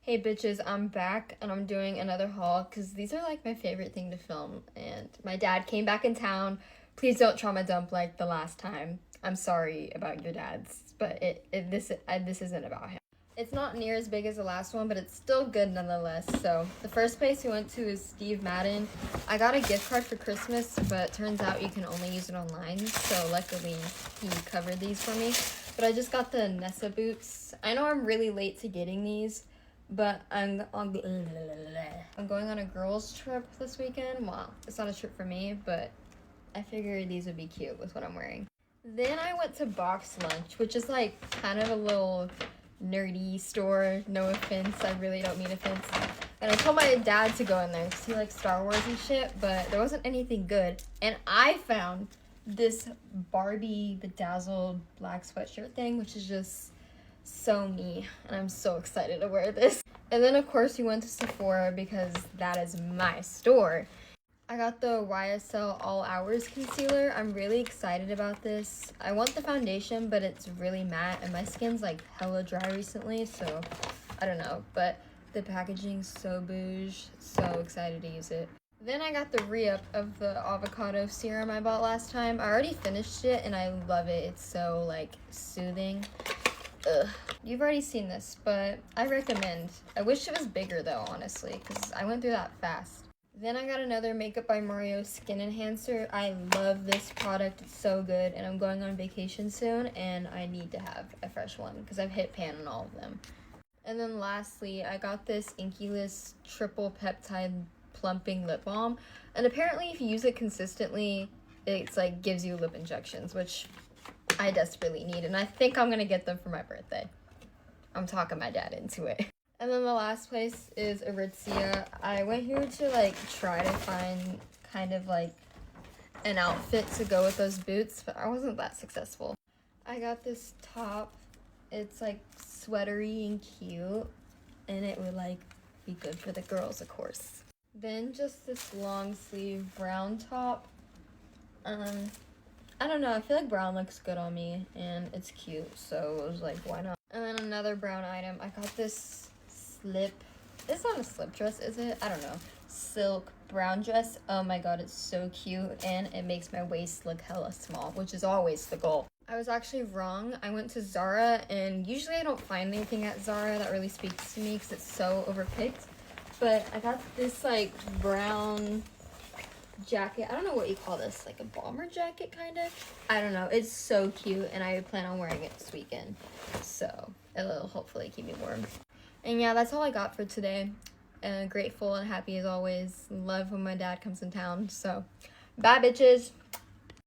Hey bitches, I'm back and I'm doing another haul because these are like my favorite thing to film, and my dad came back in town. Please don't trauma dump like the last time. I'm sorry about your dad's, but this isn't about him. It's not near as big as the last one, but it's still good nonetheless. So the first place we went to is Steve Madden. I got a gift card for Christmas, but turns out you can only use it online. So luckily he covered these for me. But I just got the Nessa boots. I know I'm really late to getting these, but I'm going on a girls trip this weekend. Well, it's not a trip for me, but I figured these would be cute with what I'm wearing. Then I went to Box Lunch, which is like kind of a little nerdy store. No offense, I really don't mean offense. And I told my dad to go in there because he likes Star Wars and shit, but there wasn't anything good. And I found this Barbie bedazzled black sweatshirt thing, which is just so me, and I'm so excited to wear this. And then of course we went to Sephora because that is my store. I got the YSL All Hours concealer. I'm really excited about this. I want the foundation, but it's really matte and my skin's like hella dry recently, so I don't know, but the packaging's so bouge. So excited to use it. Then I got the re-up of the avocado serum I bought last time. I already finished it and I love it. It's so like soothing. Ugh. You've already seen this, but I recommend. I wish it was bigger though, honestly, because I went through that fast. Then I got another Makeup by Mario skin enhancer. I love this product. It's so good, and I'm going on vacation soon, and I need to have a fresh one because I've hit pan on all of them. And then lastly, I got this Inkyless triple peptide plumping lip balm, and apparently if you use it consistently, it's like gives you lip injections, which I desperately need, and I think I'm gonna get them for my birthday. I'm talking my dad into it. And then the last place is Aritzia. I went here to like try to find kind of like an outfit to go with those boots, but I wasn't that successful. I got this top. It's like sweatery and cute, and it would like be good for the girls, of course. Then just this long sleeve brown top. I don't know, I feel like brown looks good on me, and it's cute, so it was like, why not? And then another brown item, I got this slip, it's not a slip dress, is it? I don't know. Silk brown dress. Oh my god, it's so cute, and it makes my waist look hella small, which is always the goal. I was actually wrong. I went to Zara, and usually I don't find anything at Zara that really speaks to me because it's so overpicked, but I got this like brown jacket. I don't know what you call this, like a bomber jacket kind of. I don't know, it's so cute, and I plan on wearing it this weekend, so it'll hopefully keep me warm. And yeah, that's all I got for today. Grateful and happy as always. Love when my dad comes in town. So bye bitches.